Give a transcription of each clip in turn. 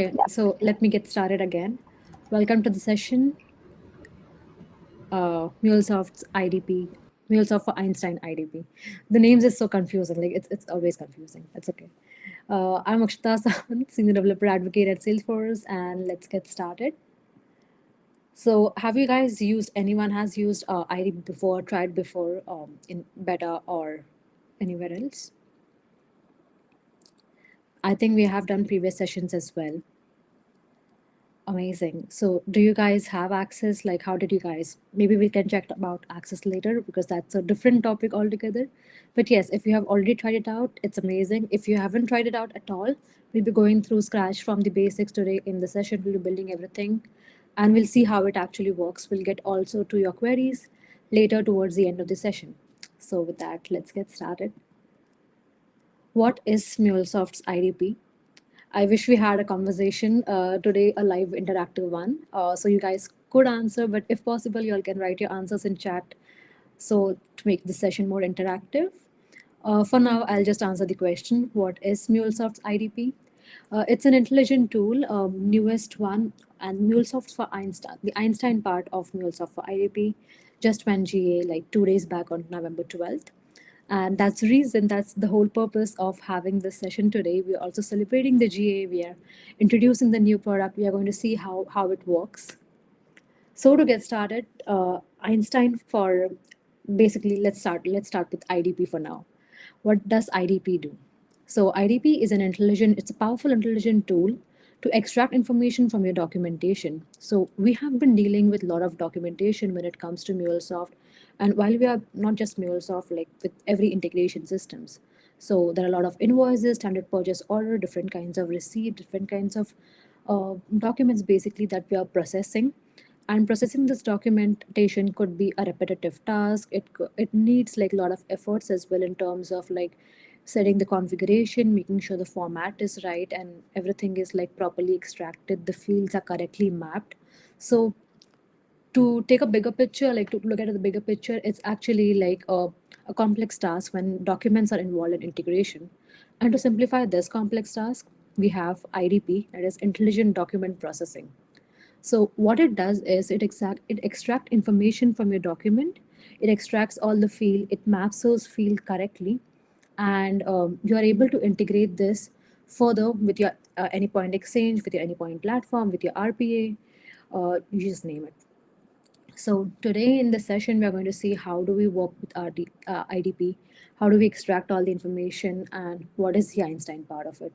Okay, so let me get started again. Welcome to the session, MuleSoft's IDP, MuleSoft for Einstein IDP. The names is so confusing, like it's always confusing. It's okay. I'm Akshita Sawant, Senior Developer Advocate at Salesforce, and let's get started. So, have you guys used, anyone has used IDP before, tried before in beta or anywhere else? I think we have done previous sessions as well. Amazing. So, do you guys have access? Like, how did you guys? Maybe we can check about access later because that's a different topic altogether. But yes, if you have already tried it out, it's amazing. If you haven't tried it out at all, we'll be going through scratch from the basics today in the session. We'll be building everything and we'll see how it actually works. We'll get also to your queries later towards the end of the session. So, with that, let's get started. What is MuleSoft's IDP? I wish we had a conversation today, a live interactive one, so you guys could answer. But if possible, you all can write your answers in chat, so to make the session more interactive. For now, I'll just answer the question: what is MuleSoft's IDP? It's an intelligent tool, newest one, and MuleSoft for Einstein. The Einstein part of MuleSoft for IDP just went GA like 2 days back on November 12th. And that's the reason, that's the whole purpose of having this session today. We're also celebrating the GA, we are introducing the new product, we are going to see how it works. So to get started, Einstein for basically, let's start with IDP for now. What does IDP do? So IDP is an intelligent, it's a powerful intelligent tool to extract information from your documentation. So we have been dealing with a lot of documentation when it comes to MuleSoft, and while we are not just MuleSoft, like with every integration systems. So there are a lot of invoices, standard purchase order, different kinds of receipt, different kinds of documents basically that we are processing, and processing this documentation could be a repetitive task. It needs like a lot of efforts as well in terms of like setting the configuration, making sure the format is right and everything is like properly extracted, the fields are correctly mapped. So to take a bigger picture, like to look at the bigger picture, it's actually like a complex task when documents are involved in integration. And to simplify this complex task, we have IDP, that is intelligent document processing. So what it does is it extract information from your document. It extracts all the field. It maps those field correctly, and you are able to integrate this further with your AnyPoint Exchange, with your AnyPoint platform, with your RPA. You just name it. So today in the session, we are going to see how do we work with IDP, how do we extract all the information, and what is the Einstein part of it.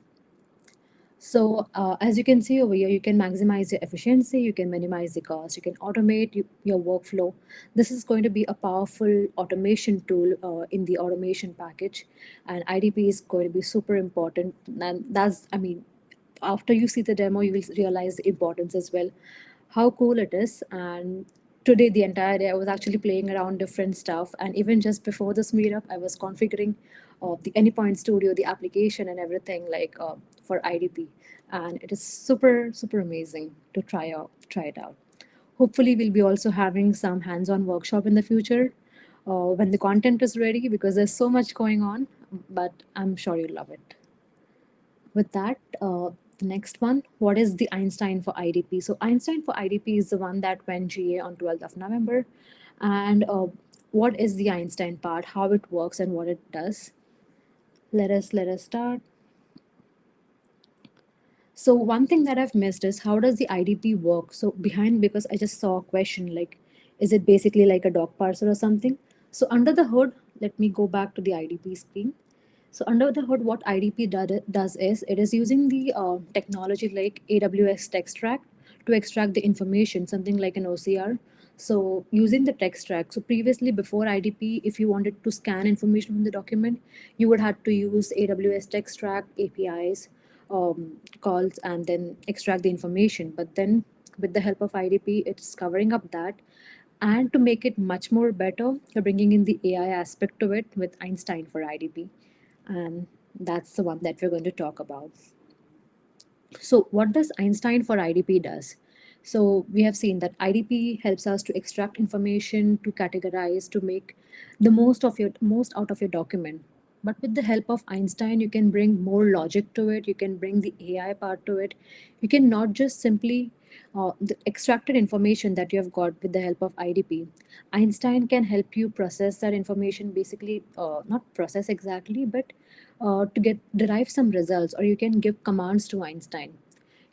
So as you can see over here, you can maximize your efficiency, you can minimize the cost, you can automate your workflow. This is going to be a powerful automation tool in the automation package, and IDP is going to be super important. And that's, I mean, after you see the demo, you will realize the importance as well, how cool it is. And today, the entire day, I was actually playing around different stuff. And even just before this meetup, I was configuring the AnyPoint Studio, the application, and everything like for IDP. And it is super, super amazing to try it out. Hopefully, we'll be also having some hands-on workshop in the future when the content is ready, because there's so much going on. But I'm sure you'll love it. With that, the next one, what is the Einstein for IDP? So Einstein for IDP is the one that went GA on 12th of November. And what is the Einstein part, how it works and what it does? Let us start. So one thing that I've missed is, how does the IDP work? So behind, because I just saw a question like, is it basically like a doc parser or something? So under the hood, let me go back to the IDP screen. So under the hood, what IDP does is, it is using the technology like AWS Textract to extract the information, something like an OCR. So using the Textract, so previously before IDP, if you wanted to scan information from the document, you would have to use AWS Textract APIs, calls, and then extract the information. But then with the help of IDP, it's covering up that. And to make it much more better, you're bringing in the AI aspect to it with Einstein for IDP. And that's the one that we're going to talk about. So what does Einstein for IDP does? So we have seen that IDP helps us to extract information, to categorize, to make the most out of your document. But with the help of Einstein, you can bring more logic to it, you can bring the AI part to it. You can not just simply the extracted information that you have got with the help of IDP. Einstein can help you process that information, basically, not process exactly, but to get derive some results, or you can give commands to Einstein.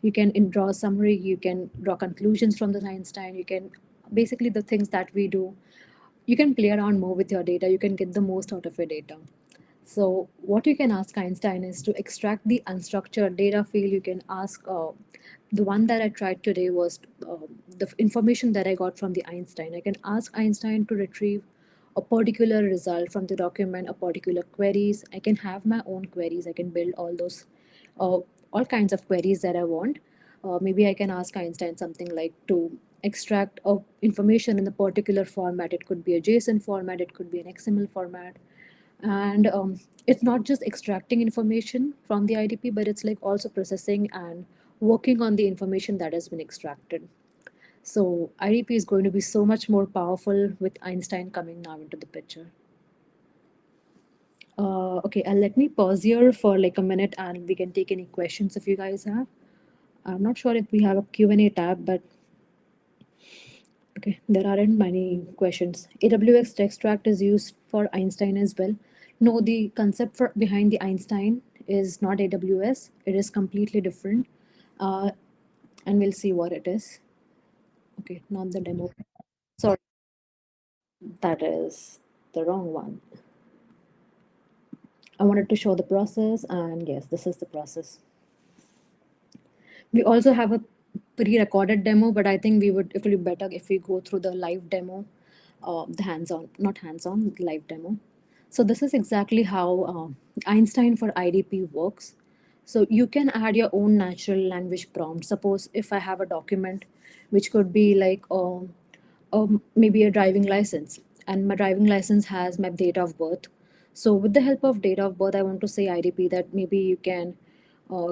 You can draw a summary, you can draw conclusions from the Einstein, you can basically the things that we do. You can play around more with your data, you can get the most out of your data. So what you can ask Einstein is to extract the unstructured data field. You can ask, the one that I tried today was the information that I got from the Einstein. I can ask Einstein to retrieve a particular result from the document, a particular queries. I can have my own queries. I can build all those, uh, all kinds of queries that I want. Maybe I can ask Einstein something like to extract information in a particular format. It could be a JSON format, it could be an XML format, and it's not just extracting information from the IDP, but it's like also processing and working on the information that has been extracted. So IDP is going to be so much more powerful with Einstein coming now into the picture. Okay, let me pause here for like a minute and we can take any questions if you guys have. I'm not sure if we have a Q&A tab, but okay, there aren't many questions. AWS extract is used for Einstein as well. No, the concept behind the Einstein is not AWS. It is completely different. Uh, and we'll see what it is. Okay, not the demo. Sorry, that is the wrong one. I wanted to show the process, and yes, this is the process. We also have a pre-recorded demo, but I think it will be better if we go through the live demo, the hands-on, not hands-on, live demo. So this is exactly how Einstein for IDP works. So you can add your own natural language prompt. Suppose if I have a document, which could be like maybe a driving license, and my driving license has my date of birth. So with the help of date of birth, I want to say IDP that maybe you can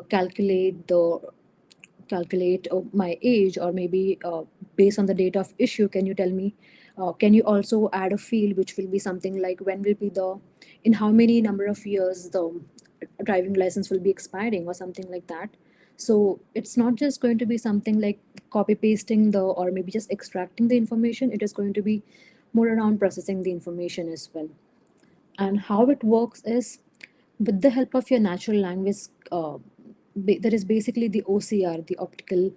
calculate my age, or maybe based on the date of issue, can you tell me, can you also add a field which will be something like when will be the, in how many number of years the driving license will be expiring, or something like that. So it's not just going to be something like copy pasting the, or maybe just extracting the information. It is going to be more around processing the information as well. And how it works is with the help of your natural language, there is basically the OCR, the optical,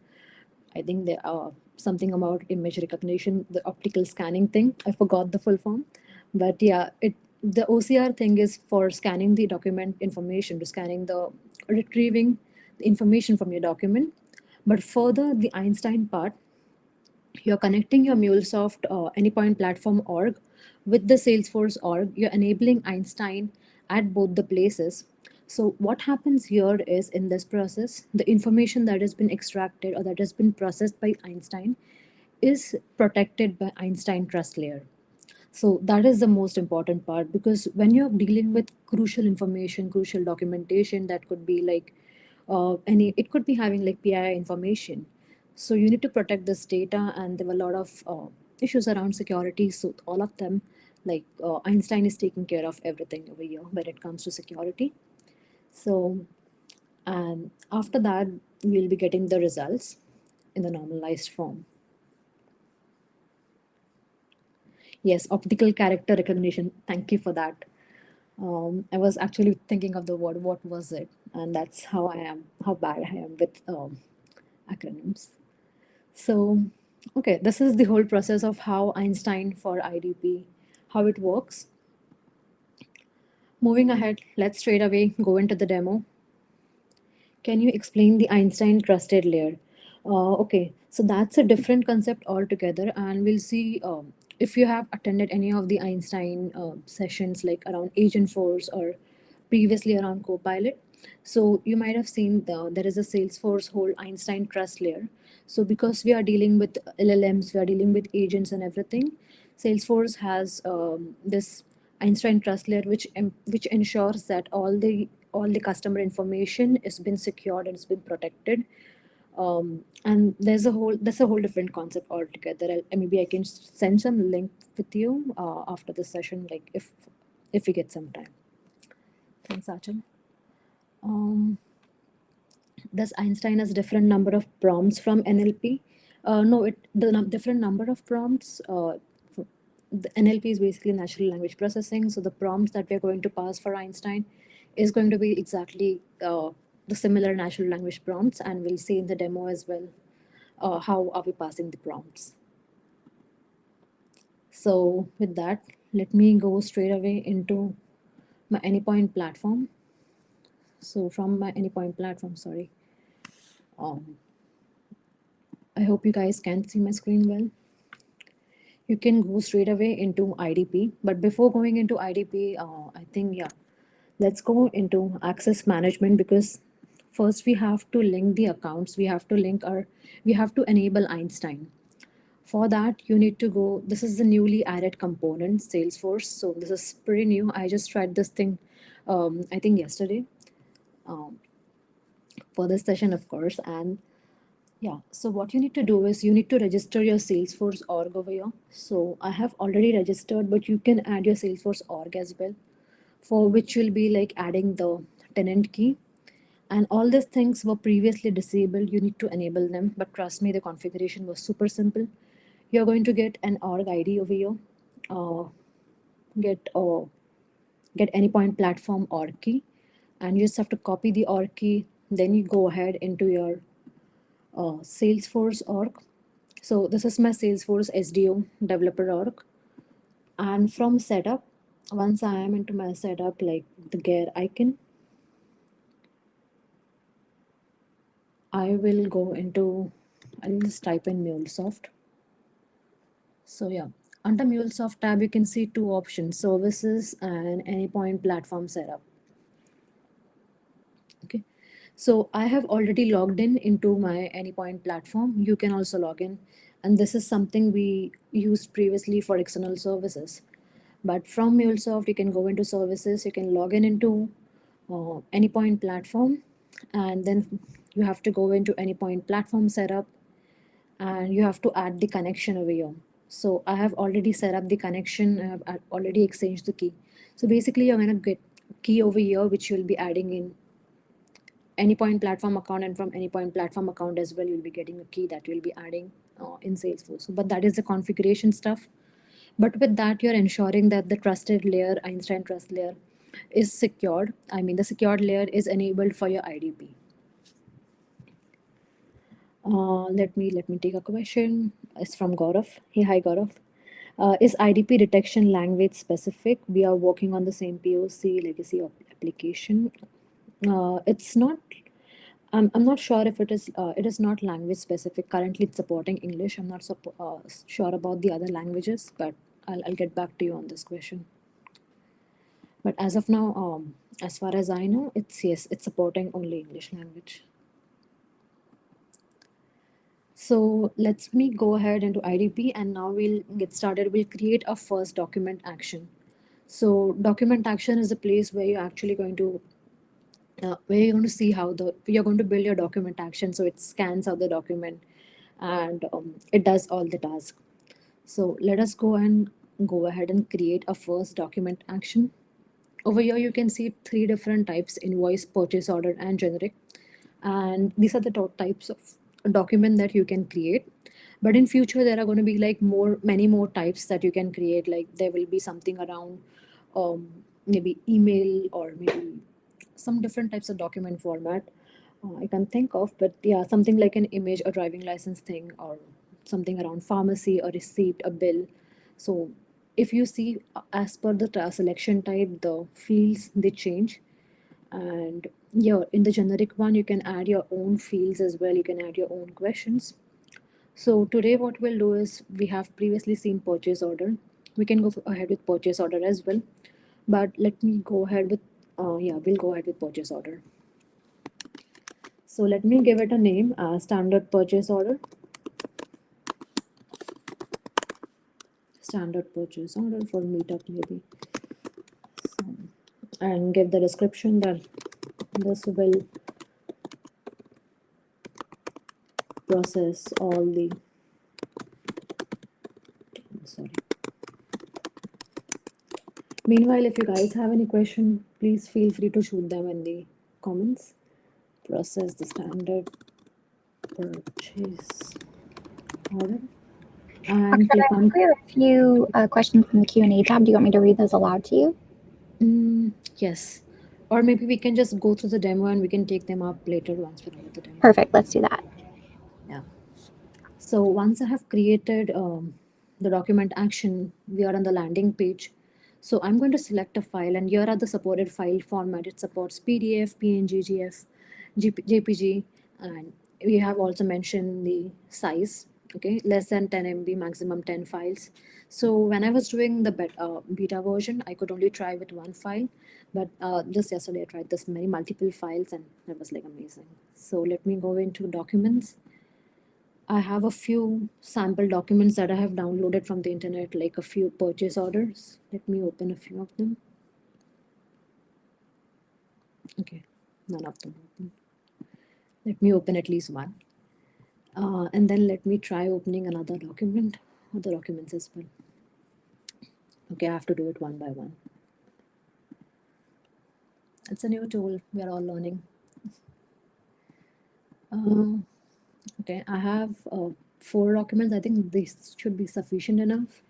I think there are something about image recognition, the optical scanning thing. I forgot the full form, but yeah, it the OCR thing is for scanning the document information, to scanning the retrieving the information from your document. But further, the Einstein part, you're connecting your MuleSoft Anypoint Platform org with the Salesforce org. You're enabling Einstein at both the places. So what happens here is, in this process, the information that has been extracted or that has been processed by Einstein is protected by Einstein Trust Layer. So that is the most important part, because when you're dealing with crucial information, crucial documentation, that could be like it could be having like PII information. So you need to protect this data, and there were a lot of issues around security. So all of them, like Einstein is taking care of everything over here when it comes to security. So, and after that, we'll be getting the results in the normalized form. Yes, optical character recognition. Thank you for that. I was actually thinking of the word, what was it? And that's how I am, how bad I am with acronyms. So, okay, this is the whole process of how Einstein for IDP, how it works. Moving ahead, let's straight away go into the demo. Can you explain the Einstein trusted layer? Okay, so that's a different concept altogether, and we'll see if you have attended any of the Einstein sessions, like around Agentforce or previously around Copilot. So you might have seen there is a Salesforce whole Einstein trust layer. So because we are dealing with LLMs, we are dealing with agents and everything, Salesforce has this Einstein trust layer, which ensures that all the customer information has been secured and it's been protected. And that's a whole different concept altogether. Maybe I can send some link with you after the session, like if we get some time. Thanks, Achal. Um, does Einstein has different number of prompts from NLP? No, different number of prompts. The NLP is basically natural language processing. So the prompts that we're going to pass for Einstein is going to be exactly the similar natural language prompts, and we'll see in the demo as well how are we passing the prompts. So with that, let me go straight away into my Anypoint platform. So from my Anypoint platform, sorry. Um, I hope you guys can see my screen well. You can go straight away into IDP. But before going into IDP, I think, yeah, let's go into access management, because first we have to link the accounts. We have to enable Einstein. For that, you need to go, this is the newly added component, Salesforce. So this is pretty new. I just tried this thing, I think yesterday, um, for this session, of course. And yeah, so what you need to do is you need to register your Salesforce org over here. So I have already registered, but you can add your Salesforce org as well, for which you'll be like adding the tenant key. And all these things were previously disabled. You need to enable them. But trust me, the configuration was super simple. You're going to get an org ID over here. Uh, get get Anypoint platform org key, and you just have to copy the org key. Then you go ahead into your Salesforce org. So this is my Salesforce SDO developer org. And from setup, once I am into my setup, like the gear icon, I will go into, I'll just type in MuleSoft. So yeah, under MuleSoft tab, you can see two options, services and Anypoint platform setup. Okay. So I have already logged in into my Anypoint platform. You can also log in. And this is something we used previously for external services. But from MuleSoft, you can go into services, you can log in into Anypoint platform, and then you have to go into Anypoint platform setup, and you have to add the connection over here. So I have already set up the connection, I have already exchanged the key. So basically, you're going to get key over here, which you'll be adding in Anypoint platform account, and from Anypoint platform account as well, you'll be getting a key that you'll be adding in Salesforce. But that is the configuration stuff. But with that, you're ensuring that the trusted layer, Einstein trust layer, is secured. I mean, the secured layer is enabled for your IDP. Let me take a question. It's from Gaurav. Hey, hi Gaurav. Is IDP detection language specific? We are working on the same POC legacy application. It's not. I'm not sure if it is. It is not language specific. Currently, it's supporting English. I'm not sure about the other languages, but I'll get back to you on this question. But as of now, as far as I know, it's yes, it's supporting only English language. So let's me go ahead into IDP, and now we'll get started. We'll create a first document action. So document action is a place where you're actually going to where you're going to see how you're going to build your document action. So it scans out the document, and it does all the tasks. So let us go ahead and create a first document action. Over here, you can see three different types: invoice, purchase order, and generic. And these are the top types of document that you can create. But in future, there are going to be like many more types that you can create. Like there will be something around maybe email, or maybe some different types of document format I can think of. But yeah, something like an image, a driving license thing, or something around pharmacy, a receipt, a bill. So if you see, as per the selection type, the fields they change. And yeah, in the generic one, you can add your own fields as well. You can add your own questions. So today what we'll do is, we have previously seen purchase order. We can go ahead with purchase order as well. But let me go ahead with, yeah, we'll go ahead with purchase order. So let me give it a name, standard purchase order. Standard purchase order for meetup maybe. So, and give the description that this will process all the, sorry, Meanwhile, if you guys have any question, please feel free to shoot them in the comments. Process the standard purchase order and Akshat, click I think on we have a few questions from the Q&A tab. Do you want me to read those aloud to you? yes. Or maybe we can just go through the demo and we can take them up later once we're done with the demo. Perfect. Let's do that. Yeah. So once I have created the document action, we are on the landing page. So I'm going to select a file, and here are the supported file format. It supports PDF, PNG, GF, JPG, and we have also mentioned the size. Okay, less than 10 MB, maximum 10 files. So when I was doing the beta version, I could only try with one file, but just yesterday I tried this many multiple files, and it was like amazing. So let me go into documents. I have a few sample documents that I have downloaded from the internet, like a few purchase orders. Let me open a few of them. Okay, none of them open. Let me open at least one. And then let me try opening another document, other documents as well. Okay, I have to do it one by one. It's a new tool, we are all learning. Uh, okay, I have four documents. I think this should be sufficient enough.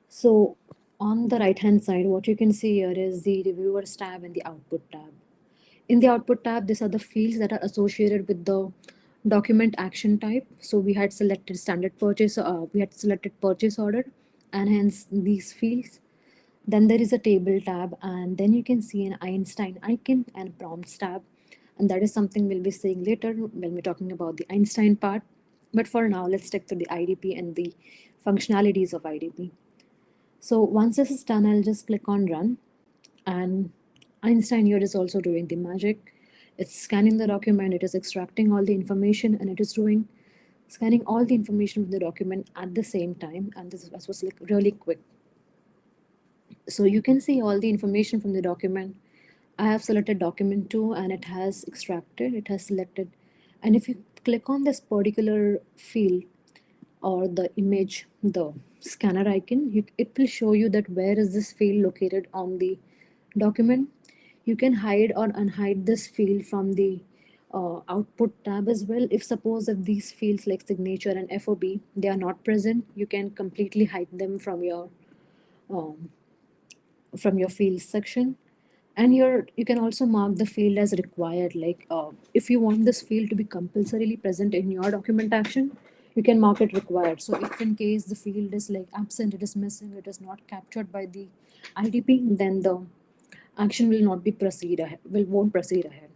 So on the right hand side, what you can see here is the reviewers tab and the output tab. In the output tab, these are the fields that are associated with the document action type. So we had selected standard purchase, we had selected purchase order, and hence these fields. Then there is a table tab, and then you can see an Einstein icon and prompts tab. And that is something we'll be seeing later when we're talking about the Einstein part. But for now, let's stick to the IDP and the functionalities of IDP. So once this is done, I'll just click on run, and Einstein here is also doing the magic. It's scanning the document, it is extracting all the information, and it is doing scanning all the information from the document at the same time. And this was like really quick. So you can see all the information from the document. I have selected document 2 and it has extracted, it has selected. And if you click on this particular field or the image, the scanner icon, it will show you that where is this field located on the document. You can hide or unhide this field from the output tab as well. If suppose if these fields like signature and FOB, they are not present, you can completely hide them um, from your fields section. And you can also mark the field as required, like if you want this field to be compulsorily present in your document action, you can mark it required. So if in case the field is like absent, it is missing, it is not captured by the IDP, then the action will not be proceed ahead, won't proceed ahead.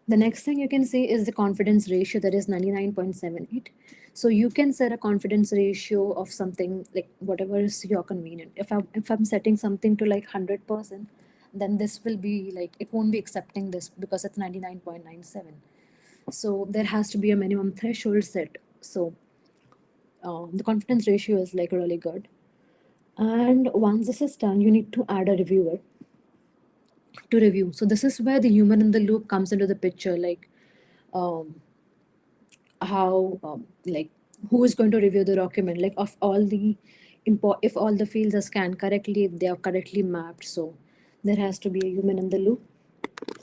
The next thing you can see is the confidence ratio, that is 99.78. So you can set a confidence ratio of something like whatever is your convenient. If I'm setting something to like 100%, then this will be like it won't be accepting this because it's 99.97. So there has to be a minimum threshold set. So the confidence ratio is like really good. And once this is done, you need to add a reviewer to review. So this is where the human in the loop comes into the picture, like um, how like who is going to review the document, like of all the if all the fields are scanned correctly, if they are correctly mapped. So there has to be a human in the loop.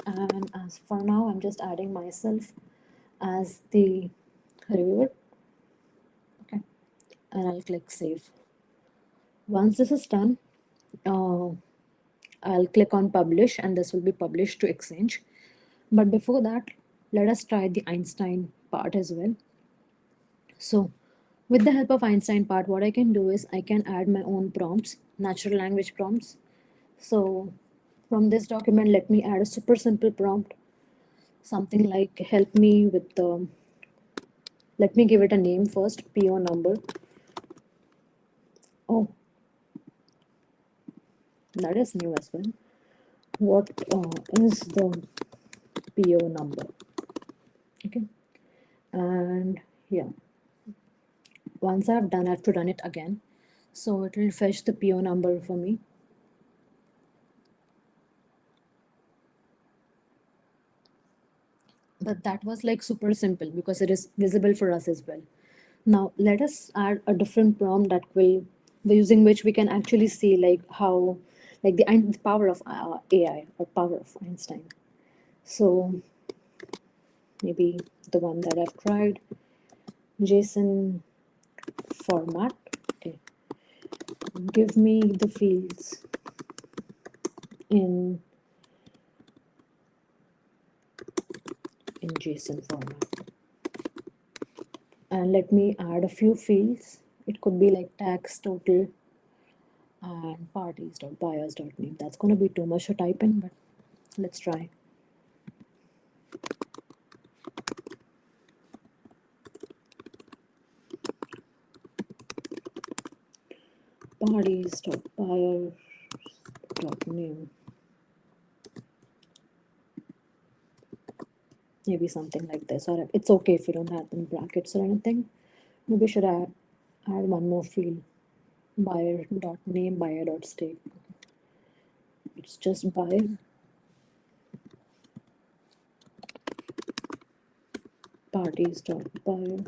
And as for now, I'm just adding myself as the reviewer. Okay, and I'll click save. Once this is done, uh, I'll click on publish, and this will be published to Exchange. But before that, let us try the Einstein part as well. So with the help of Einstein part, what I can do is I can add my own prompts, natural language prompts. So from this document, let me add a super simple prompt, something like help me with the, let me give it a name first, PO number. Oh, that is new as well. What is the PO number? Okay. And yeah, once I've done, I have to run it again. So it will fetch the PO number for me. But that was like super simple because it is visible for us as well. Now let us add a different prompt that will, using which we can actually see like how like the power of AI or power of Einstein. So maybe the one that I've tried, JSON format. Okay, give me the fields in JSON format, and let me add a few fields. It could be like tax, total, and parties.buyers.name. That's going to be too much to type in, but let's try. Parties.buyers.name. Maybe something like this, or it's okay if you don't have them brackets or anything. Maybe should I add one more field, buyer.name, buyer.state. It's just buyer. Parties.buyer.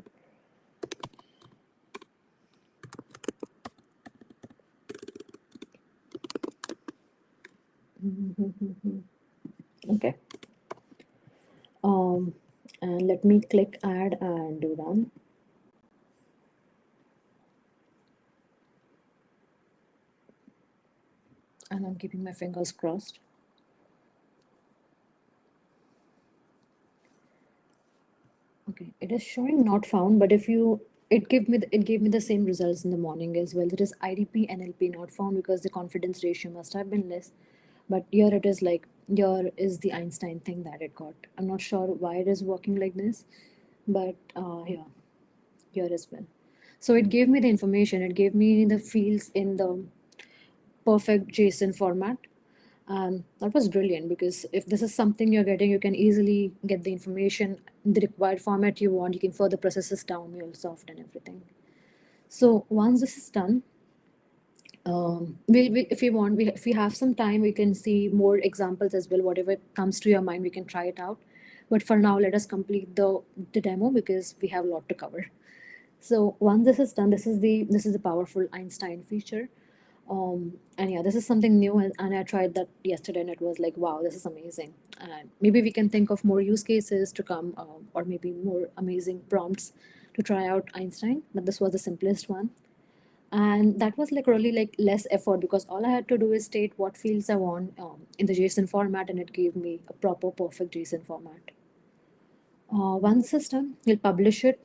Okay. And let me click add and do run. And I'm keeping my fingers crossed. Okay, it is showing not found, but if you it gave me the same results in the morning as well. It is IDP NLP not found because the confidence ratio must have been less. But here it is like here is the Einstein thing that it got. I'm not sure why it is working like this, but here as well. So it gave me the information. It gave me the fields in the perfect JSON format. That was brilliant because if this is something you're getting, you can easily get the information in the required format you want. You can further process this down MuleSoft and everything. So once this is done, if we want, if we have some time, we can see more examples as well. Whatever comes to your mind, we can try it out. But for now, let us complete the demo because we have a lot to cover. So once this is done, this is the powerful Einstein feature. And yeah, this is something new, and I tried that yesterday, and it was like, wow, this is amazing. And maybe we can think of more use cases to come, or maybe more amazing prompts to try out Einstein. But this was the simplest one, and that was like really like less effort because all I had to do is state what fields I want in the JSON format, and it gave me a proper, perfect JSON format. Once this is done, you'll publish it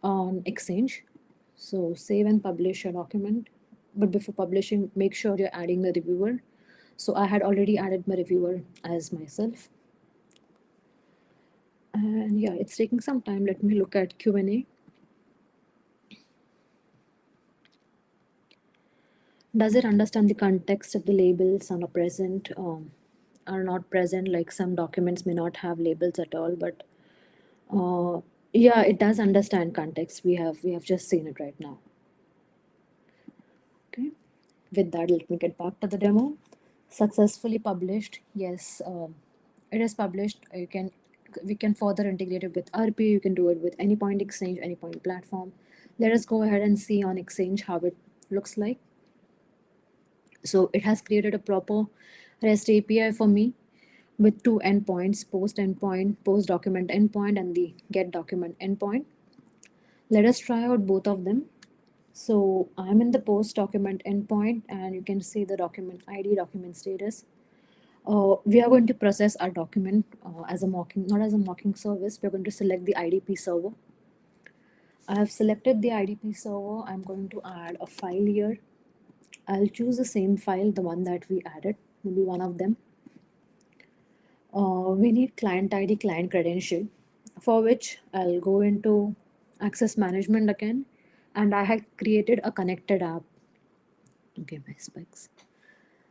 on Exchange. So save and publish your document. But before publishing, make sure you're adding the reviewer. So I had already added my reviewer as myself. And yeah, it's taking some time. Let me look at Q&A. Does it understand the context of the labels are not present? Are not present, like some documents may not have labels at all, but yeah, it does understand context. We have just seen it right now. Okay, with that, let me get back to the demo. Successfully published. Yes, it is published. We can further integrate it with RP. You can do it with Anypoint Exchange, Anypoint platform. Let us go ahead and see on Exchange how it looks like. So it has created a proper REST API for me with two endpoints, post endpoint, post document endpoint, and the get document endpoint. Let us try out both of them. So I'm in the post document endpoint, and you can see the document ID, document status. We are going to process our document as a mocking, not as a mocking service. We're going to select the IDP server. I have selected the IDP server. I'm going to add a file here. I'll choose the same file, the one that we added, maybe one of them. We need client ID, client credential, for which I'll go into access management again, and I had created a connected app. Okay, my specs.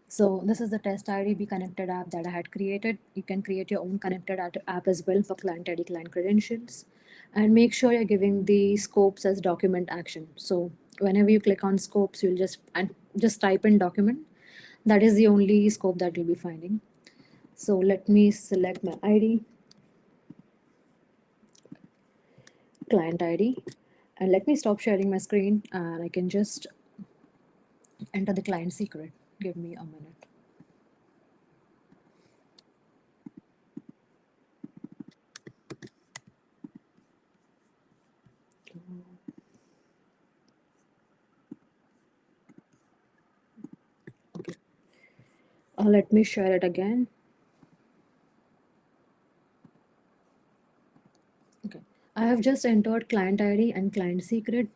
So this is the test IDB connected app that I had created. You can create your own connected app as well for client ID, client credentials, and make sure you're giving the scopes as document action. So whenever you click on scopes, you'll just type in document. That is the only scope that you'll be finding. So let me select my ID, client ID, and let me stop sharing my screen, and I can just enter the client secret. Give me a minute. Okay. Let me share it again. Okay. I have just entered client ID and client secret.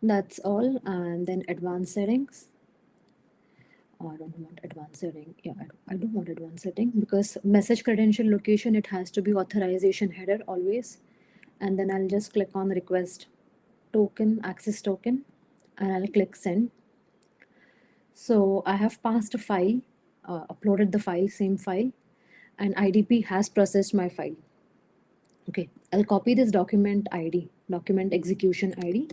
That's all. And then advanced settings. I don't want advanced setting. Yeah, I don't want advanced setting because message credential location, it has to be authorization header always. And then I'll just click on request token, access token, and I'll click send. So I have passed a file, uploaded the file, same file, and IDP has processed my file. Okay, I'll copy this document ID, document execution ID,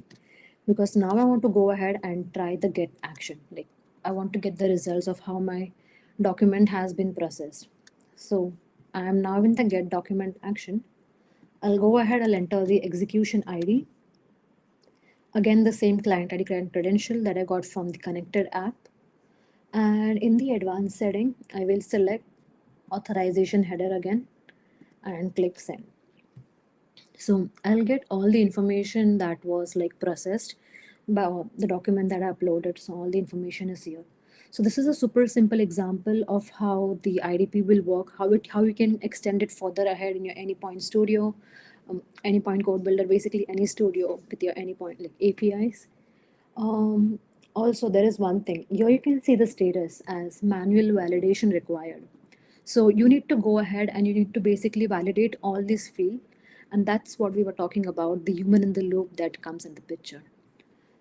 because now I want to go ahead and try the get action. Like I want to get the results of how my document has been processed. So I am now in the get document action. I'll go ahead, I'll enter the execution ID. Again, the same client ID, client credential that I got from the connected app. And in the advanced setting, I will select authorization header again and click send. So I'll get all the information that was like processed by the document that I uploaded. So all the information is here. So this is a super simple example of how the IDP will work, how you can extend it further ahead in your Anypoint Studio, Anypoint Code Builder, basically any studio with your Anypoint like APIs. Um, Also, there is one thing here, you can see the status as manual validation required. So you need to go ahead and you need to basically validate all this field. And that's what we were talking about, the human in the loop that comes in the picture.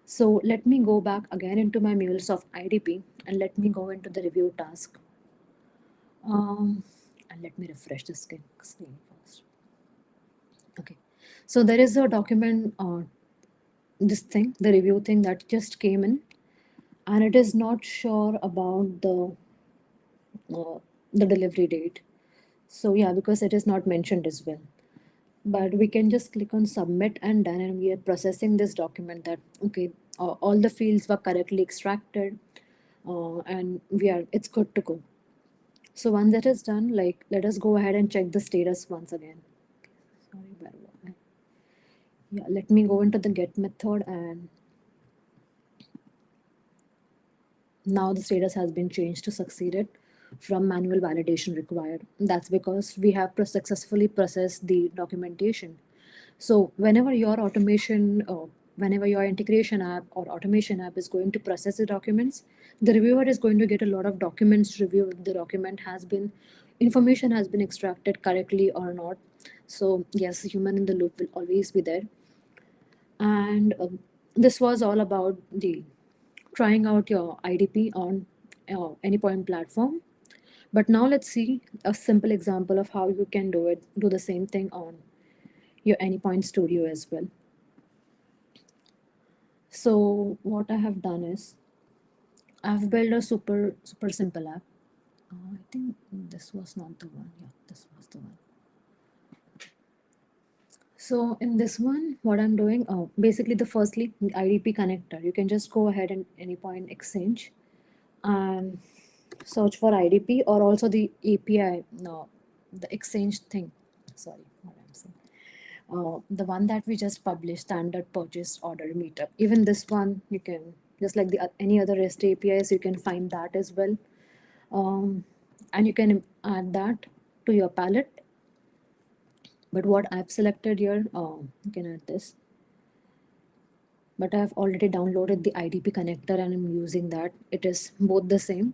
So let me go back again into my MuleSoft IDP and let me go into the review task. And let me refresh the screen first. Okay. So there is a document, this thing, the review thing that just came in, and it is not sure about uh, the delivery date. So yeah, because it is not mentioned as well. But we can just click on submit and done, and we are processing this document that okay, all the fields were correctly extracted, and it's good to go. So once that is done, like let us go ahead and check the status once again. Sorry, yeah, let me go into the get method, and now the status has been changed to succeeded from manual validation required. That's because we have successfully processed the documentation. So whenever your automation, whenever your integration app or automation app is going to process the documents, the reviewer is going to get a lot of documents to review if the document has been, information has been extracted correctly or not. So yes, human in the loop will always be there. And this was all about the trying out your IDP on Anypoint platform. But now let's see a simple example of how you can do the same thing on your Anypoint Studio as well. So what I have done is I've built a super simple app. I think this was not the one. Yeah, this was the one. So in this one, what I'm doing, basically the IDP connector. You can just go ahead and Anypoint Exchange and search for IDP, or also the API, no, the Exchange thing. Sorry, what I'm saying. The one that we just published, standard purchase order meetup. Even this one, you can, just like the any other REST APIs, you can find that as well. And you can add that to your palette. But what I've selected here, you can add this. But I've already downloaded the IDP connector and I'm using that. It is both the same.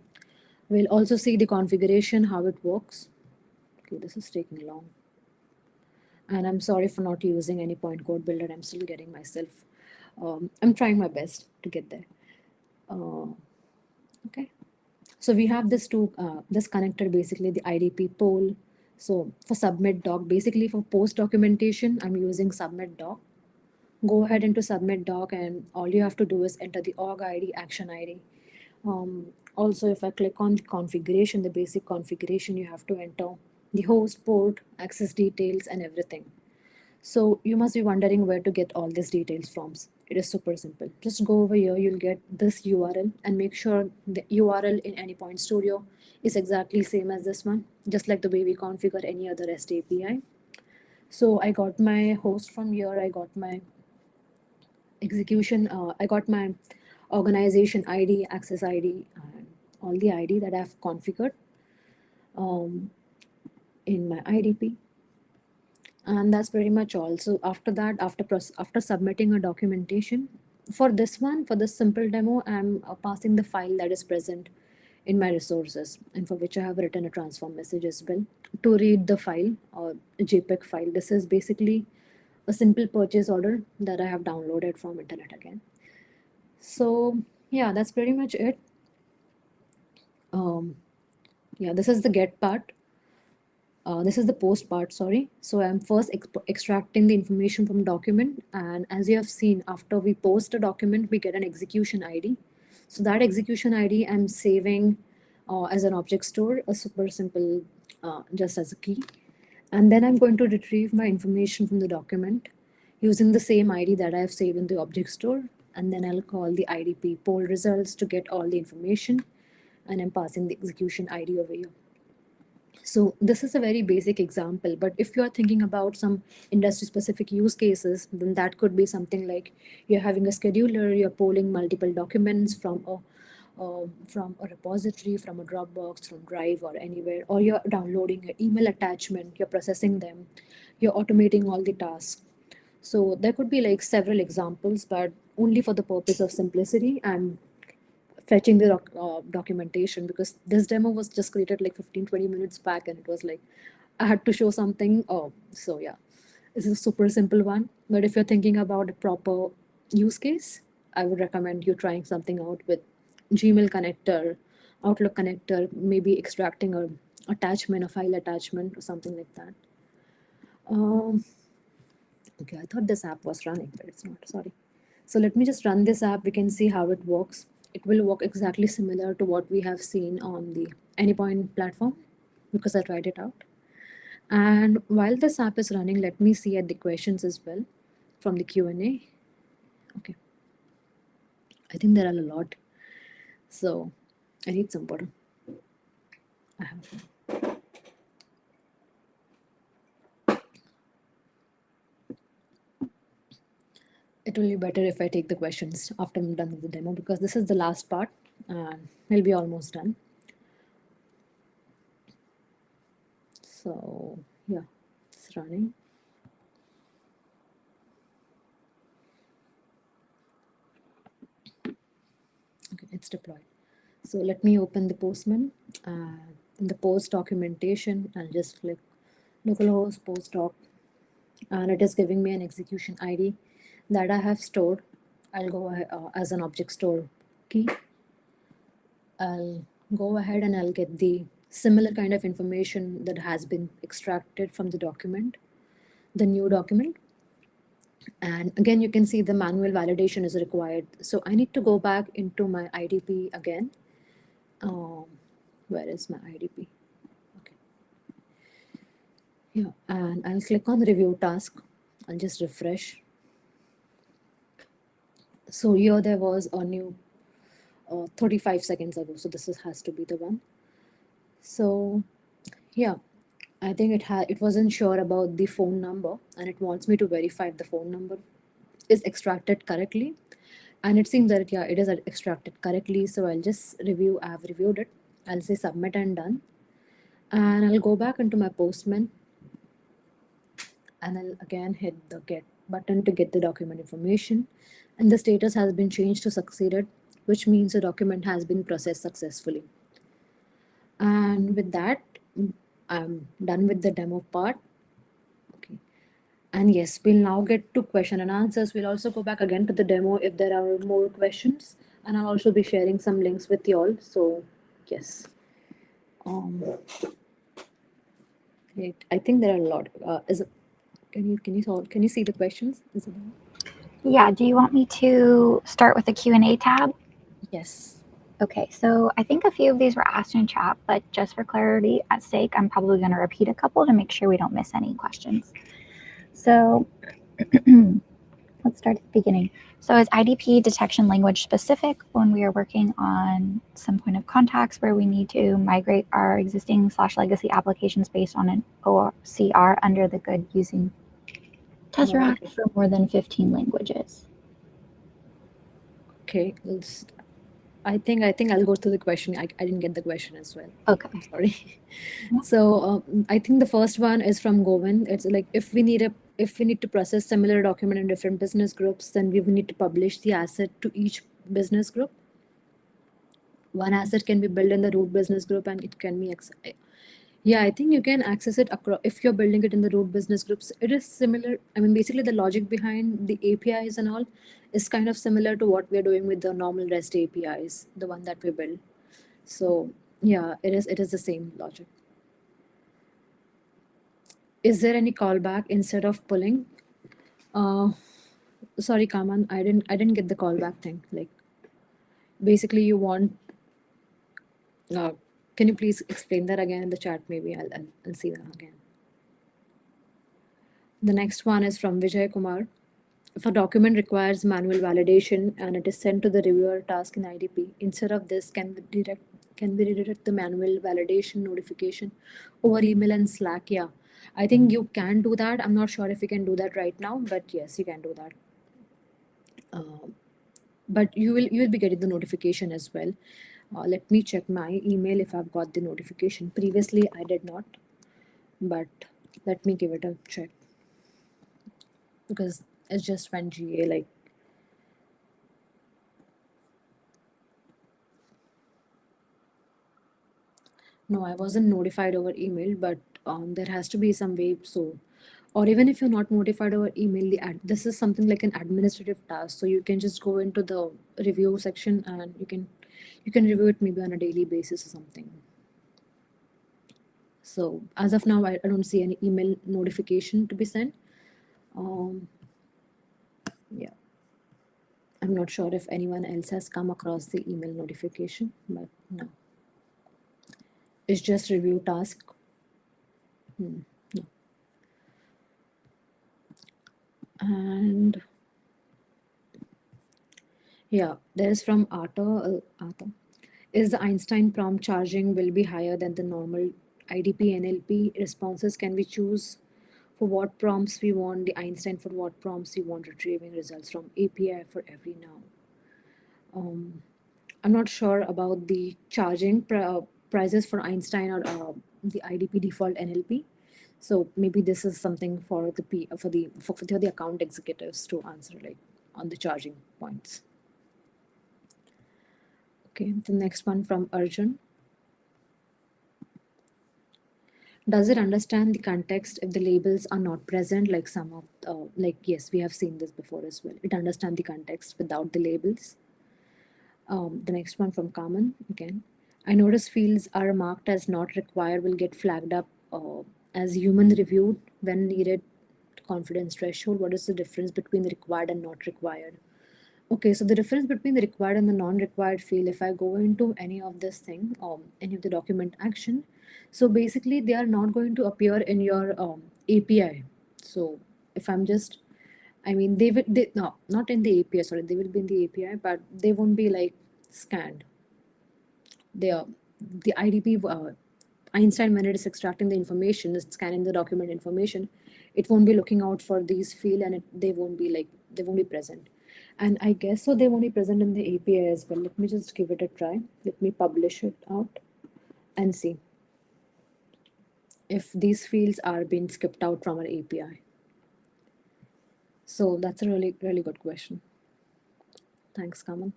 We'll also see the configuration, how it works. Okay, this is taking long. And I'm sorry for not using Anypoint Code Builder. I'm still getting myself. I'm trying my best to get there. Okay. So we have this connector, basically the IDP poll. So for submit doc, basically for post documentation, I'm using submit doc. Go ahead into submit doc, and all you have to do is enter the org ID, action ID. Also, if I click on the configuration, the basic configuration, you have to enter the host, port, access details, and everything. So you must be wondering where to get all these details from. It is super simple. Just go over here, you'll get this URL, and make sure the URL in Anypoint Studio is exactly same as this one, just like the way we configure any other REST API. So I got my host from here, I got my execution, I got my organization ID, access ID, and all the ID that I've configured um, in my IDP. And that's pretty much all. So after that, after submitting a documentation, for this one, for this simple demo, I'm passing the file that is present in my resources, and for which I have written a transform message as well to read the file or JPEG file. This is basically a simple purchase order that I have downloaded from internet again. So yeah, that's pretty much it. Yeah, this is the get part. This is the post part, sorry. So I'm first extracting the information from document, and as you have seen, after we post a document, we get an execution ID. So that execution ID I'm saving as an object store, a super simple, just as a key. And then I'm going to retrieve my information from the document using the same ID that I have saved in the object store. And then I'll call the IDP poll results to get all the information. And I'm passing the execution ID over here. So this is a very basic example, but if you are thinking about some industry specific use cases, then that could be something like you're having a scheduler, you're polling multiple documents from a repository, from a Dropbox, from Drive or anywhere, or you're downloading an email attachment, you're processing them, you're automating all the tasks. So there could be like several examples, but only for the purpose of simplicity and fetching the documentation, because this demo was just created like 15-20 minutes back, and it was like I had to show something. So yeah, this is a super simple one. But if you're thinking about a proper use case, I would recommend you trying something out with Gmail connector, Outlook connector, maybe extracting a attachment, a file attachment, or something like that. Okay, I thought this app was running, but it's not. Sorry. So let me just run this app. We can see how it works. It will work exactly similar to what we have seen on the Anypoint platform, because I tried it out. And while this app is running, let me see at the questions as well from the Q&A. Okay. I think there are a lot. So I need some water. I have. It will be better if I take the questions after I'm done with the demo, because this is the last part and we'll be almost done. So yeah, it's running. Okay, it's deployed. So let me open the Postman. In the post documentation, I'll just click localhost postdoc, and it is giving me an execution ID that I have stored. I'll go ahead, as an object store key. I'll go ahead and I'll get the similar kind of information that has been extracted from the document, the new document. And again, you can see the manual validation is required. So I need to go back into my IDP again. Where is my IDP? Okay. Yeah, and I'll click on review task. I'll just refresh. So here there was a new 35 seconds ago. So this has to be the one. So yeah, I think it wasn't sure about the phone number, and it wants me to verify if the phone number is extracted correctly. And it seems that yeah, it is extracted correctly. So I'll just review. I have reviewed it. I'll say submit and done. And I'll go back into my Postman, and I'll again hit the get button to get the document information. And the status has been changed to succeeded, which means the document has been processed successfully. And with that, I'm done with the demo part. Okay. And yes, we'll now get to question and answers. We'll also go back again to the demo if there are more questions. And I'll also be sharing some links with you all. So yes. I think there are a lot. Can you see the questions? Isabella? Yeah, do you want me to start with the Q&A tab? Yes. Okay, so I think a few of these were asked in chat, but just for clarity at sake, I'm probably going to repeat a couple to make sure we don't miss any questions. So let's start at the beginning. So is IDP detection language specific when we are working on some point of contacts where we need to migrate our existing /legacy applications based on an OCR under the good using Tesseract for more than 15 languages? Okay, I think I'll go through the question. I didn't get the question as well. Okay. I'm sorry. So I think the first one is from Govind. It's like if we need to process similar document in different business groups, then we will need to publish the asset to each business group. One asset can be built in the root business group, and it can be yeah, I think you can access it across if you're building it in the root business groups. It is similar. I mean, basically the logic behind the APIs and all is kind of similar to what we're doing with the normal REST APIs, the one that we build. So yeah, it is the same logic. Is there any callback instead of pulling? Uh, sorry, Kaman, I didn't get the callback thing. Like basically you want. Uh, can you please explain that again in the chat? Maybe I'll see that again. The next one is from Vijay Kumar. If a document requires manual validation and it is sent to the reviewer task in IDP, instead of this, can we redirect the manual validation notification over email and Slack? Yeah, I think you can do that. I'm not sure if you can do that right now, but yes, you can do that. But you will be getting the notification as well. Let me check my email if I've got the notification. Previously, I did not, but let me give it a check because it's just when GA like. No, I wasn't notified over email, but there has to be some way. So, or even if you're not notified over email, this is something like an administrative task. So you can just go into the review section and you can review it maybe on a daily basis or something. So as of now, I don't see any email notification to be sent. Yeah, I'm not sure if anyone else has come across the email notification, but no, it's just review task. No. And yeah, there is from Arthur. Arthur. Is the Einstein prompt charging will be higher than the normal IDP NLP responses? Can we choose for what prompts we want the Einstein, for what prompts we want retrieving results from API for every now? I'm not sure about the charging prices for Einstein or the IDP default NLP. So maybe this is something for the account executives to answer, like on the charging points. Okay, the next one from Arjun. Does it understand the context if the labels are not present? Like yes, we have seen this before as well. It understands the context without the labels. The next one from Carmen again. I notice fields are marked as not required will get flagged up as human reviewed when needed confidence threshold. What is the difference between the required and not required? Okay, so the difference between the required and the non-required field, if I go into any of this thing, any of the document action, so basically they are not going to appear in your API. So if I'm just, I mean, no, not in the API, sorry, they will be in the API, but they won't be like scanned. They are the IDP Einstein, when it is extracting the information, is scanning the document information, it won't be looking out for these field and they won't be present. And I guess so they won't be present in the API as well. Let me just give it a try. Let me publish it out and see if these fields are being skipped out from our API. So that's a really, really good question. Thanks, Kaman.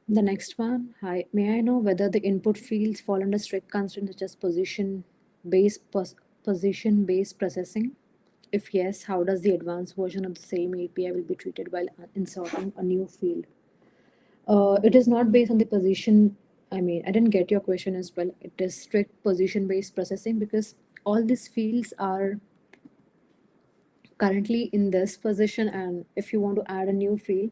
The next one, hi, may I know whether the input fields fall under strict constraints such as position-based processing? If yes, how does the advanced version of the same API will be treated while inserting a new field? It is not based on the position. I mean, I didn't get your question as well. It is strict position-based processing because all these fields are currently in this position, and if you want to add a new field,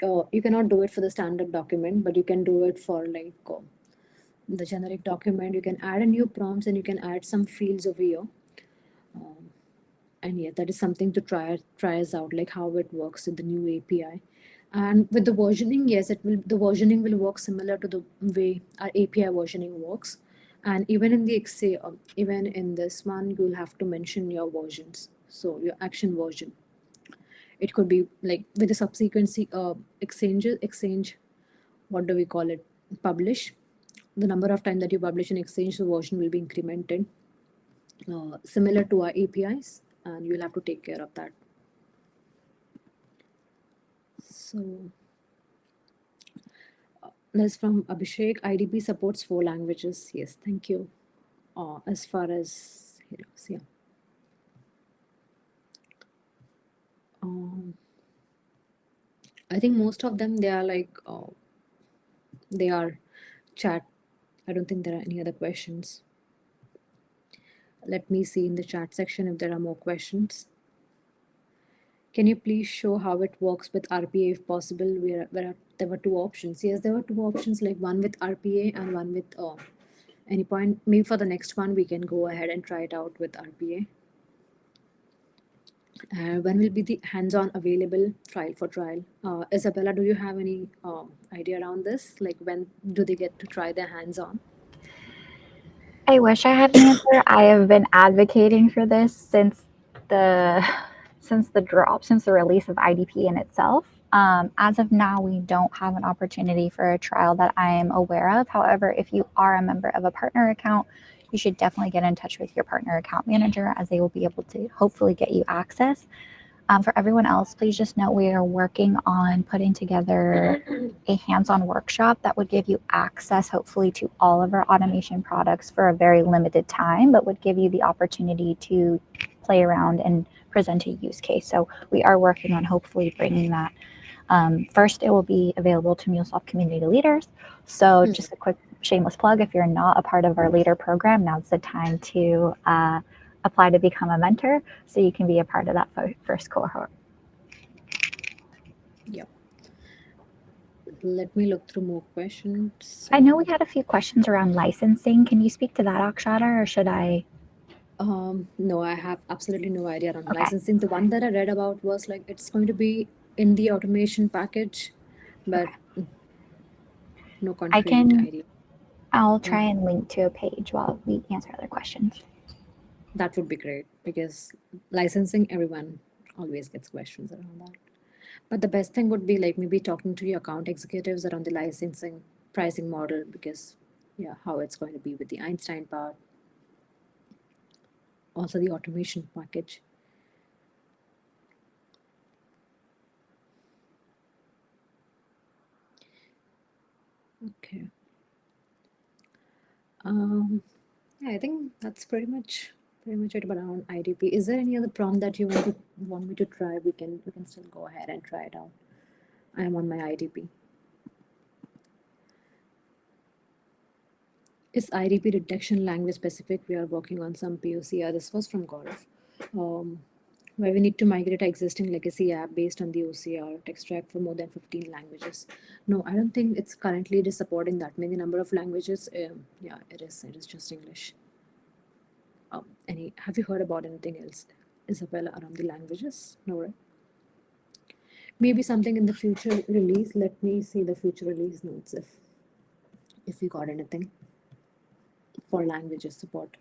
you cannot do it for the standard document, but you can do it for like the generic document. You can add a new prompts and you can add some fields over here. And yeah, that is something to try us out, like how it works with the new API. And with the versioning, yes, the versioning will work similar to the way our API versioning works. And even in the even in this one, you'll have to mention your versions. So your action version. it could be like with the subsequent exchange, what do we call it, publish. The number of time that you publish an exchange, the version will be incremented, similar to our APIs, and you'll have to take care of that. So that's from Abhishek. IDP supports 4 languages. Yes, thank you. As far as yeah. Um, I think most of them, they are like they are chat. I don't think there are any other questions. Let me see in the chat section if there are more questions. Can you please show how it works with RPA if possible? There were 2 options. Yes, there were 2 options, like one with RPA and one with Anypoint. Maybe for the next one, we can go ahead and try it out with RPA. When will be the hands-on available trial? Isabella, do you have any idea around this? Like, when do they get to try their hands-on? I wish I had an answer. I have been advocating for this since the release of IDP in itself. As of now, we don't have an opportunity for a trial that I am aware of. However, if you are a member of a partner account, you should definitely get in touch with your partner account manager, as they will be able to hopefully get you access. For everyone else, please just know we are working on putting together a hands-on workshop that would give you access, hopefully, to all of our automation products for a very limited time, but would give you the opportunity to play around and present a use case. So we are working on hopefully bringing that. First, it will be available to MuleSoft community leaders. So just a quick shameless plug, if you're not a part of our leader program, now's the time to apply to become a mentor, so you can be a part of that first cohort. Yeah. Let me look through more questions. I know we had a few questions around licensing. Can you speak to that, Akshata, or should I? No, I have absolutely no idea on Okay. licensing. The one that I read about was like it's going to be in the automation package, but no concrete idea. I'll try and link to a page while we answer other questions. That would be great, because licensing, everyone always gets questions around that. But the best thing would be like maybe talking to your account executives around the licensing pricing model, because yeah, how it's going to be with the Einstein part, also the automation package. Okay. Yeah, I think that's pretty much it around IDP. Is there any other prompt that you want me to try? We can still go ahead and try it out. I am on my IDP. Is IDP detection language specific? We are working on some POC. Yeah, this was from Gaurav. Where we need to migrate our existing legacy app based on the OCR text track for more than 15 languages. No, I don't think it's currently it is supporting that many number of languages. Yeah, it is just English. Have you heard about anything else, Isabella, around the languages? No, right? Maybe something in the future release. Let me see the future release notes if you got anything for languages support.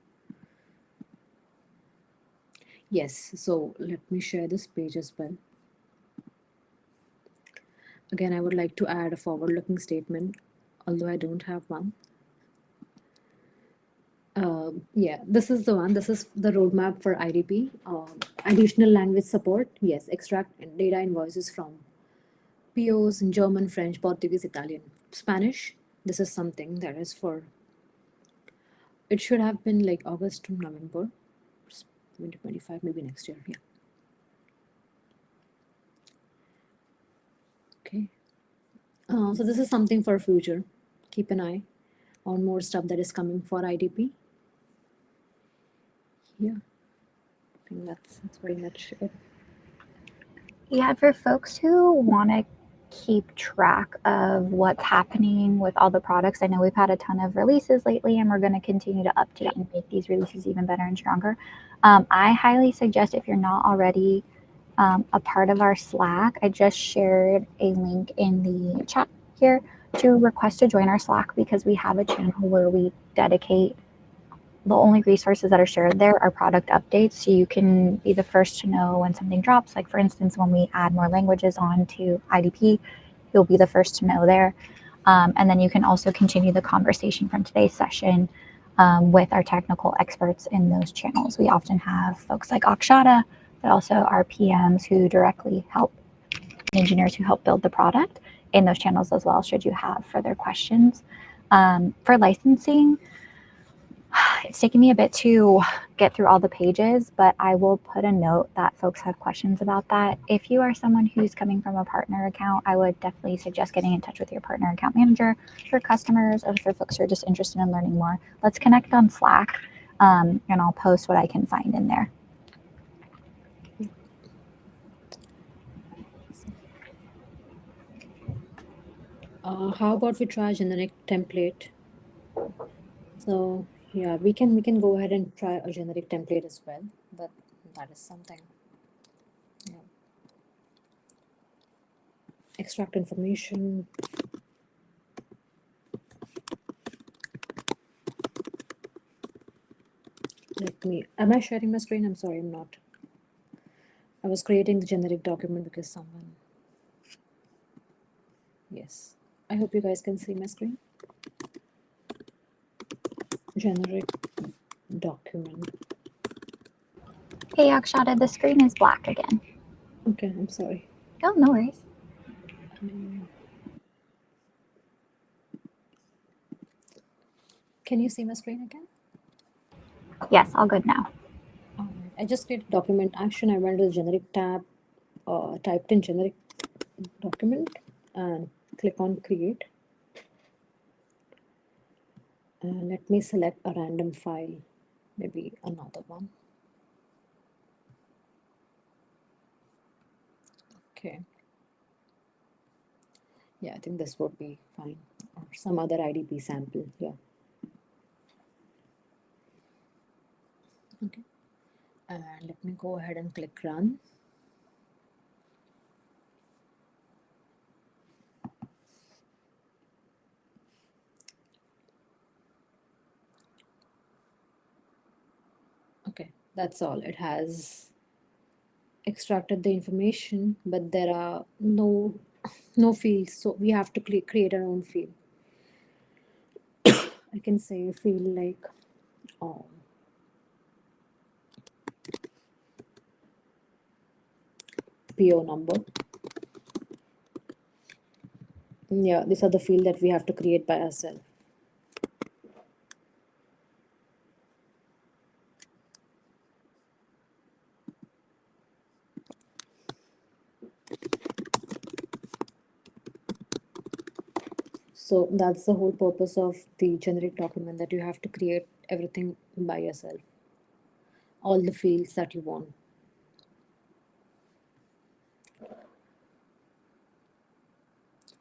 Yes, so let me share this page as well. Again, I would like to add a forward-looking statement, although I don't have one. Yeah, this is the one. This is the roadmap for IDP. Additional language support. Yes, extract data invoices from POs in German, French, Portuguese, Italian, Spanish. This is something that is for. It should have been like August to November 2025, maybe next year. Yeah. Okay. So this is something for future. Keep an eye on more stuff that is coming for IDP. Yeah, I think that's pretty much it. Yeah, for folks who want to keep track of what's happening with all the products, I know we've had a ton of releases lately, and we're going to continue to update and make these releases even better and stronger. I highly suggest, if you're not already a part of our Slack, I just shared a link in the chat here to request to join our Slack, because we have a channel where we dedicate the only resources that are shared there are product updates, so you can be the first to know when something drops. Like for instance, when we add more languages onto IDP, you'll be the first to know there. And then you can also continue the conversation from today's session with our technical experts in those channels. We often have folks like Akshata, but also our PMs who directly help, engineers who help build the product in those channels as well, should you have further questions. For licensing, it's taken me a bit to get through all the pages, but I will put a note that folks have questions about that. If you are someone who's coming from a partner account, I would definitely suggest getting in touch with your partner account manager. For customers or for folks who are just interested in learning more, let's connect on Slack, and I'll post what I can find in there. How about we try generic template? So yeah, we can go ahead and try a generic template as well, but that is something. Yeah. Extract information. Am I sharing my screen? I'm sorry, I'm not. I was creating the generic document because someone. Yes. I hope you guys can see my screen. Generic document. Hey Akshata, the screen is black again. Okay, I'm sorry. Oh, no worries. Can you see my screen again? Yes, all good now. Alright, I just created document action. I went to the generic tab, typed in generic document and click on create. Let me select a random file, maybe another one. Okay. Yeah, I think this would be fine. Or some other IDP sample. Yeah. Okay. And let me go ahead and click run. Okay, that's all. It has extracted the information, but there are no fields, so we have to create our own field. I can say field like PO number. Yeah, these are the field that we have to create by ourselves. So that's the whole purpose of the generic document, that you have to create everything by yourself. All the fields that you want.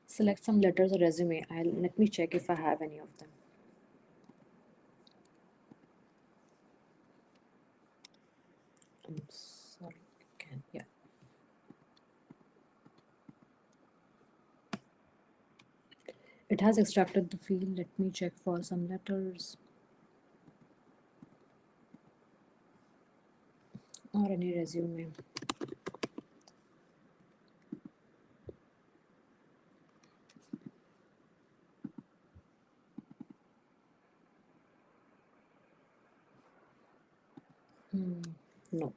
Select some letters or resume. Let me check if I have any of them. I'm sorry. Again, yeah. It has extracted the field. Let me check for some letters or any resume. No.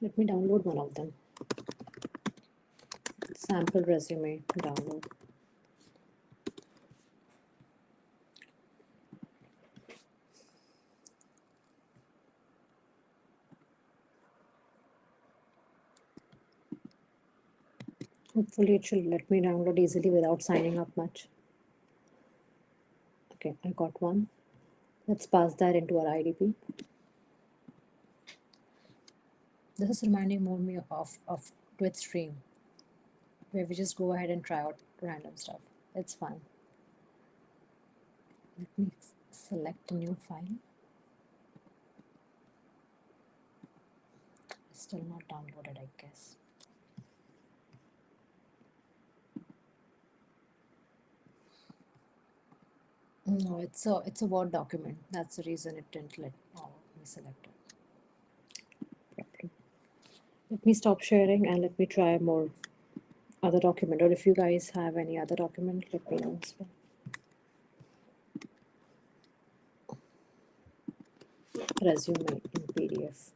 Let me download one of them. Sample resume download. Hopefully it should let me download easily without signing up much. Okay, I got one. Let's pass that into our IDP. This is reminding more me of Twitch stream, where we just go ahead and try out random stuff. It's fun. Let me select a new file. Still not downloaded, I guess. No, it's a Word document. That's the reason it didn't let me select it. Let me stop sharing and let me try more other document. Or if you guys have any other document, let me know as well. Resume in PDF.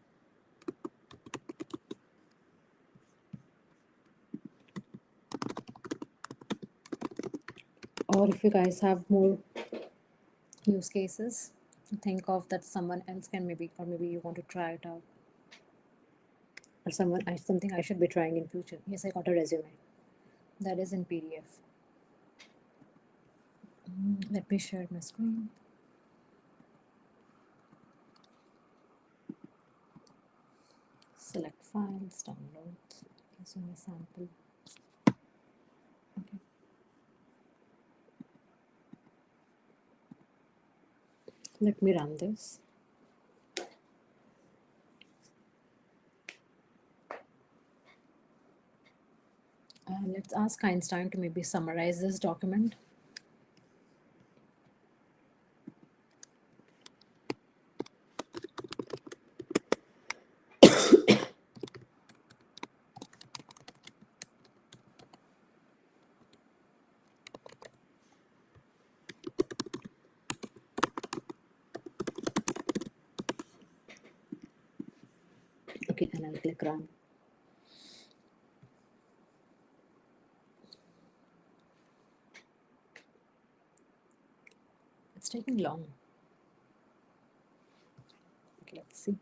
Or if you guys have more use cases, think of that someone else can maybe, or maybe you want to try it out, or something I should be trying in future. Yes, I got a resume that is in PDF. Let me share my screen. Select files, downloads, resume sample. Okay. Let me run this. Let's ask Einstein to maybe summarize this document. Okay, and I'll click run. It's taking long. Okay, let's see.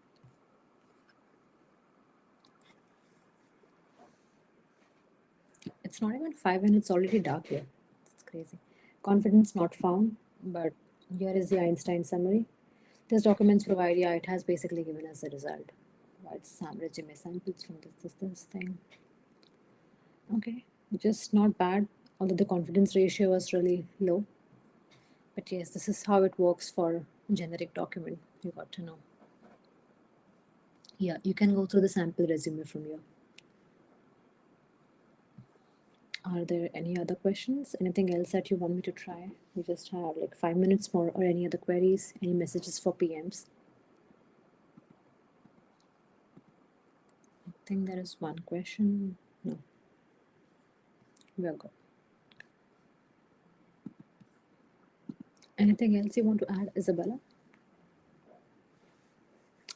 It's not even 5 and it's already dark here. It's crazy. Confidence not found, but here is the Einstein summary. This documents provide, yeah, it has basically given us the result. It's some resume samples from this thing. Okay, just not bad, although the confidence ratio was really low. But yes, this is how it works for generic document. You got to know. Yeah, you can go through the sample resume from here. Are there any other questions? Anything else that you want me to try? We just have like 5 minutes more, or any other queries, any messages for PMs? I think there is one question. No. We are good. Anything else you want to add, Isabella?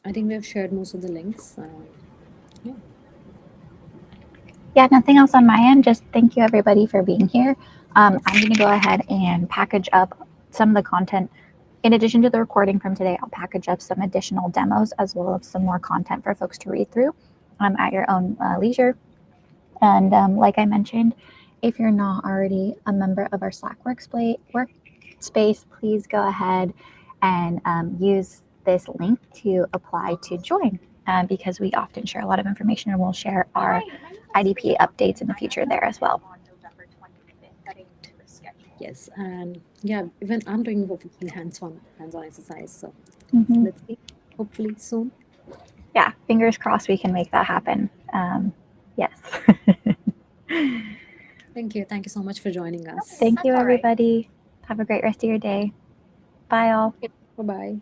I think we have shared most of the links. Yeah. Yeah, nothing else on my end. Just thank you everybody for being here. I'm going to go ahead and package up some of the content. In addition to the recording from today, I'll package up some additional demos as well as some more content for folks to read through at your own leisure. And like I mentioned, if you're not already a member of our Slack workspace, please go ahead and use this link to apply to join because we often share a lot of information and we'll share our IDP updates in the future there as well. Yes, and yeah, even I'm doing hands-on exercise. So let's see. Hopefully soon. Yeah, fingers crossed we can make that happen. Yes. Thank you. Thank you so much for joining us. Thank you, everybody. Have a great rest of your day. Bye, all. Bye-bye.